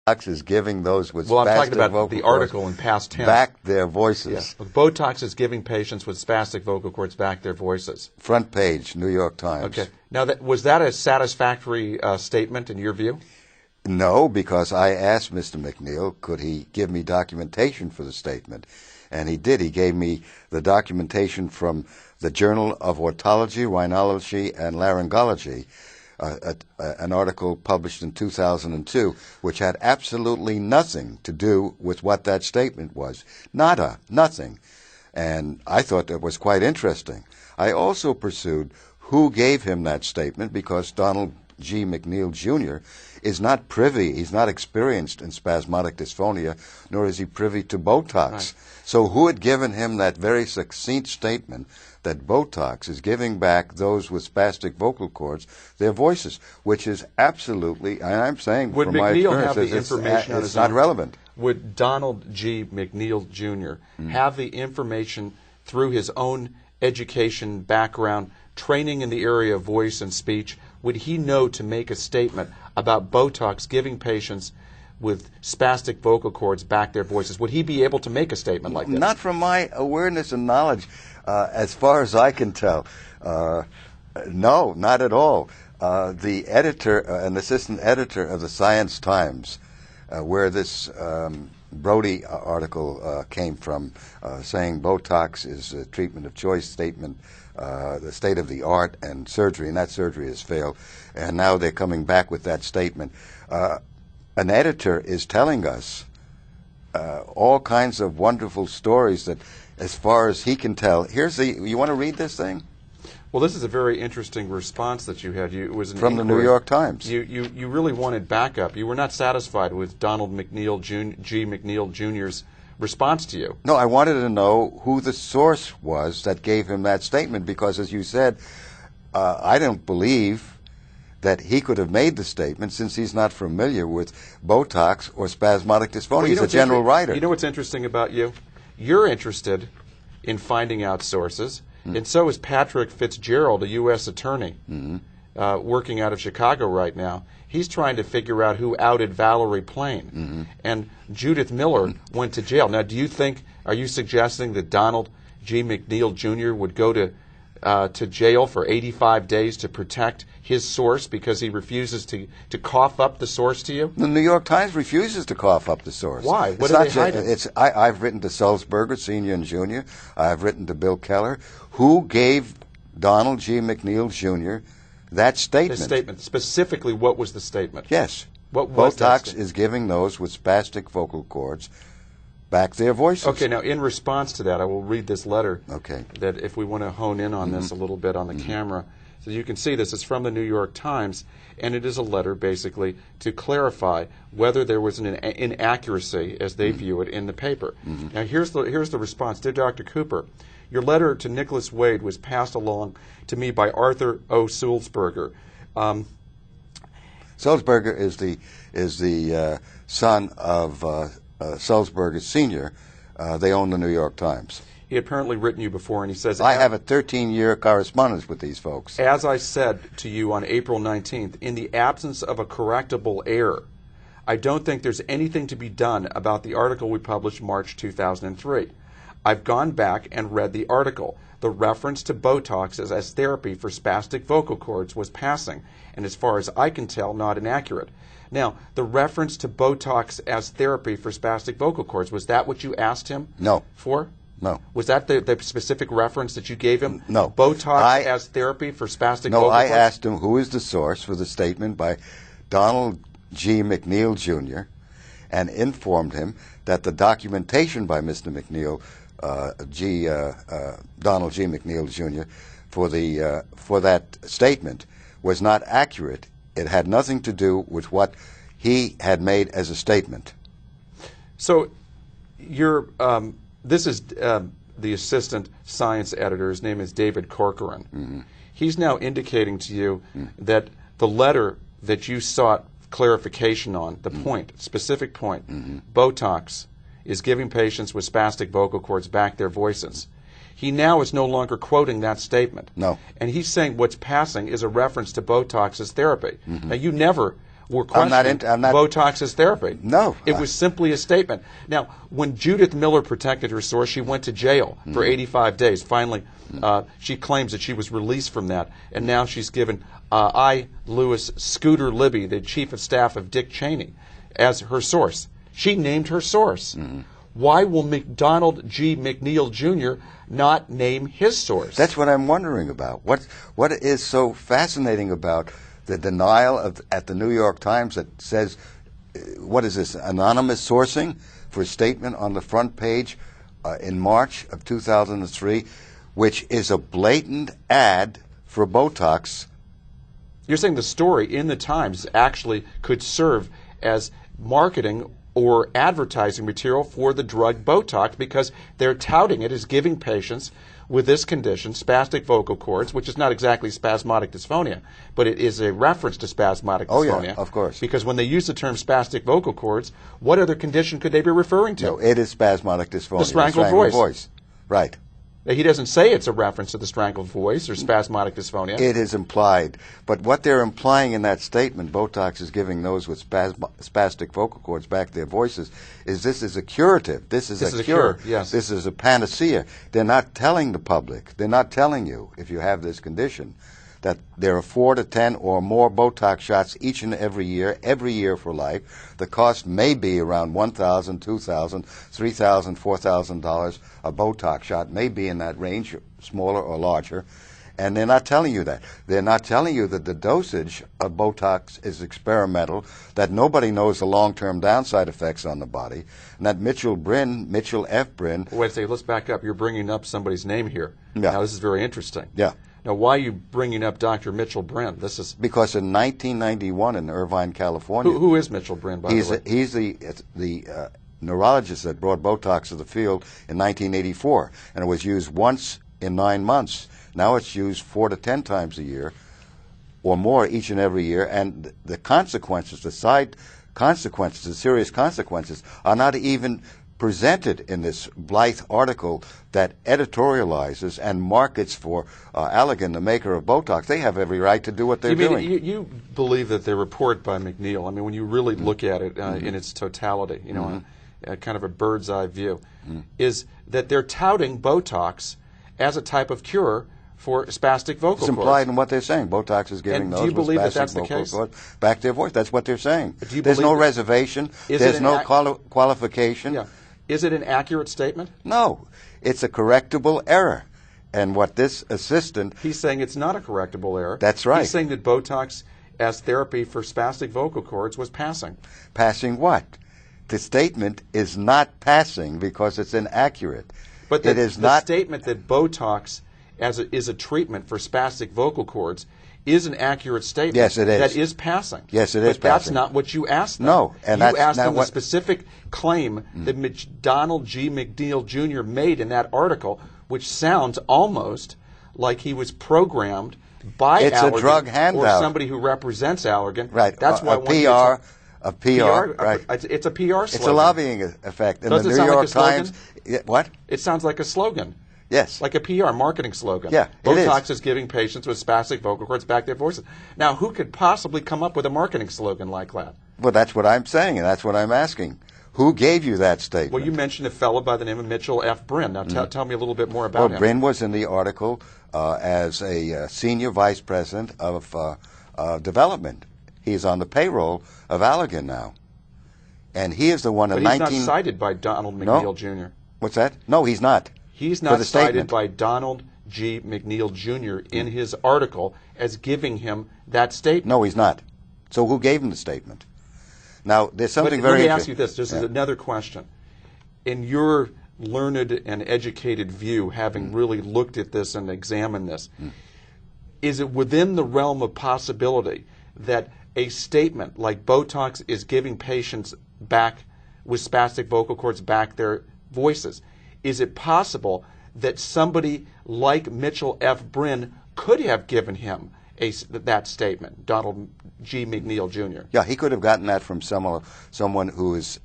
Botox is giving those with Well, I'm talking spastic about vocal the cords article in past tense. back their voices. Yeah. Botox is giving patients with spastic vocal cords back their voices. Front page, New York Times. Okay. Now, was that a satisfactory statement in your view? No, because I asked Mr. McNeil, could he give me documentation for the statement? And he did. He gave me the documentation from the Journal of Otology, Rhinology, and Laryngology, an article published in 2002, which had absolutely nothing to do with what that statement was. Nada, nothing. And I thought that was quite interesting. I also pursued who gave him that statement, because Donald G. McNeil, Jr. is not privy, he's not experienced in spasmodic dysphonia, nor is he privy to Botox. Right. So who had given him that very succinct statement that Botox is giving back those with spastic vocal cords their voices, which is absolutely, and I'm saying Would from my McNeil experience, have the information on it's his not own? relevant. Would Donald G. McNeil, Jr. have the information through his own education, background, training in the area of voice and speech? Would he know to make a statement about Botox giving patients with spastic vocal cords back their voices? Would he be able to make a statement like that? Not from my awareness and knowledge, as far as I can tell. No, not at all. The editor, an assistant editor of the Science Times, where this Brody article came from, saying Botox is a treatment of choice statement, the state of the art and surgery, and that surgery has failed. And now they're coming back with that statement. An editor is telling us all kinds of wonderful stories that, as far as he can tell, you want to read this thing? Well, this is a very interesting response that you had. It was an From the inquiry. New York Times. You really wanted backup. You were not satisfied with Donald McNeil G. McNeil Jr.'s response to you. No, I wanted to know who the source was that gave him that statement, because, as you said, I don't believe that he could have made the statement, since he's not familiar with Botox or spasmodic dysphonia. Well, he's a general writer. You know what's interesting about you? You're interested in finding out sources, and so is Patrick Fitzgerald, a U.S. attorney working out of Chicago right now. He's trying to figure out who outed Valerie Plame. And Judith Miller went to jail. Now, are you suggesting that Donald G. McNeil Jr. would go to jail for 85 days to protect his source because he refuses to cough up the source to you? The New York Times refuses to cough up the source. Why? What are they hiding? I've written to Sulzberger, Sr. and Jr. I've written to Bill Keller. Who gave Donald G. McNeil, Jr. that statement? The statement. Specifically, what was the statement? Yes. What was that Botox statement? is giving those with spastic vocal cords back their voices. Okay, now in response to that, I will read this letter. Okay. That if we want to hone in on this a little bit on the camera, so you can see this is from the New York Times, and it is a letter basically to clarify whether there was an inaccuracy, as they view it, in the paper. Now here's the response. Dear Dr. Cooper, your letter to Nicholas Wade was passed along to me by Arthur O. Sulzberger. Sulzberger is the son of Sulzberger Sr. They own the New York Times. He had apparently written you before, and he says, I have a 13-year correspondence with these folks. As I said to you on April 19th, in the absence of a correctable error, I don't think there's anything to be done about the article we published March 2003. I've gone back and read the article. The reference to Botox as therapy for spastic vocal cords was passing, and as far as I can tell, not inaccurate. Now, the reference to Botox as therapy for spastic vocal cords, was that what you asked him for? No. Was that the specific reference that you gave him? No. Botox as therapy for spastic vocal cords? No, I asked him who is the source for the statement by Donald G. McNeil, Jr., and informed him that the documentation by Mr. McNeil, Donald G. McNeil, Jr., for that statement was not accurate. It had nothing to do with what he had made as a statement. So this is the assistant science editor. His name is David Corcoran. He's now indicating to you that the letter that you sought clarification on, the point, specific point, Botox is giving patients with spastic vocal cords back their voices. He now is no longer quoting that statement. No. And he's saying what's passing is a reference to Botox as therapy. Now, you never were questioning Botox as therapy. No. It was simply a statement. Now, when Judith Miller protected her source, she went to jail for 85 days. Finally, she claims that she was released from that, and now she's given Lewis Scooter Libby, the chief of staff of Dick Cheney, as her source. She named her source. Why will McDonald G. McNeil Jr. not name his source? That's what I'm wondering about. What is so fascinating about the denial at the New York Times that says, what is this, anonymous sourcing for a statement on the front page in March of 2003, which is a blatant ad for Botox? You're saying the story in the Times actually could serve as marketing or advertising material for the drug Botox because they're touting it as giving patients with this condition, spastic vocal cords, which is not exactly spasmodic dysphonia, but it is a reference to spasmodic dysphonia. Oh, yeah, of course. Because when they use the term spastic vocal cords, what other condition could they be referring to? No, it is spasmodic dysphonia. The strangled voice. Right. He doesn't say it's a reference to the strangled voice or spasmodic dysphonia. It is implied. But what they're implying in that statement, Botox is giving those with spastic vocal cords back their voices, is this is a curative. This is a cure. Yes. This is a panacea. They're not telling the public, they're not telling you, if you have this condition, that there are 4 to 10 or more Botox shots each and every year for life. The cost may be around $1,000, $2,000, $3,000, $4,000 a Botox shot, may be in that range, smaller or larger. And they're not telling you that. They're not telling you that the dosage of Botox is experimental, that nobody knows the long-term downside effects on the body, and that Mitchell F. Brin... Wait a second, let's back up. You're bringing up somebody's name here. Yeah. Now, this is very interesting. Yeah. Now, why are you bringing up Dr. Mitchell Brin? This is because in 1991 in Irvine, California... Who is Mitchell Brin, by the way? He's the neurologist that brought Botox to the field in 1984, and it was used once in 9 months. Now it's used 4 to 10 times a year or more each and every year, and the consequences, the side consequences, the serious consequences, are not even presented in this Blythe article that editorializes and markets for Allergan, the maker of Botox. They have every right to do what they're doing. You believe that the report by McNeil, I mean, when you really look at it in its totality, you know, kind of a bird's eye view, is that they're touting Botox as a type of cure for spastic vocal cords. It's implied in what they're saying. Botox is giving those with spastic vocal cords back their voice. That's what they're saying. There's no reservation. There's no qualification. Yeah. Is it an accurate statement? No. It's a correctable error. And what this assistant... He's saying it's not a correctable error. That's right. He's saying that Botox as therapy for spastic vocal cords was passing. Passing what? The statement is not passing because it's inaccurate. But the statement that Botox is a treatment for spastic vocal cords is an accurate statement. Yes, it is. That is passing. Yes, it is but passing. That's not what you asked them. No. And you that's asked not them what... the specific claim that Donald G. McNeil Jr. made in that article, which sounds almost like he was programmed by It's Allergan a drug handout. or somebody who represents Allergan. Right. That's why a PR, right. It's a PR slogan. It's a lobbying effect. Does it sound like a slogan? What? It sounds like a slogan. Yes. Like a PR marketing slogan. Yeah, Botox is giving patients with spastic vocal cords back their voices. Now, who could possibly come up with a marketing slogan like that? Well, that's what I'm saying, and that's what I'm asking. Who gave you that statement? Well, you mentioned a fellow by the name of Mitchell F. Brin. Now, tell me a little bit more about him. Brin was in the article as a senior vice president of development. He's on the payroll of Allergan now. And he is the one in But he's not cited by Donald McNeil Jr. What's that? No, he's not. He's not cited by Donald G. McNeil Jr. in his article as giving him that statement. No, he's not. So who gave him the statement? Now, there's something very interesting. Let me ask you this. This is another question. In your learned and educated view, having really looked at this and examined this, is it within the realm of possibility that a statement like Botox is giving patients back with spastic vocal cords back their voices, is it possible that somebody like Mitchell F. Brin could have given him that statement, Donald G. McNeil Jr.? Yeah, he could have gotten that from someone who is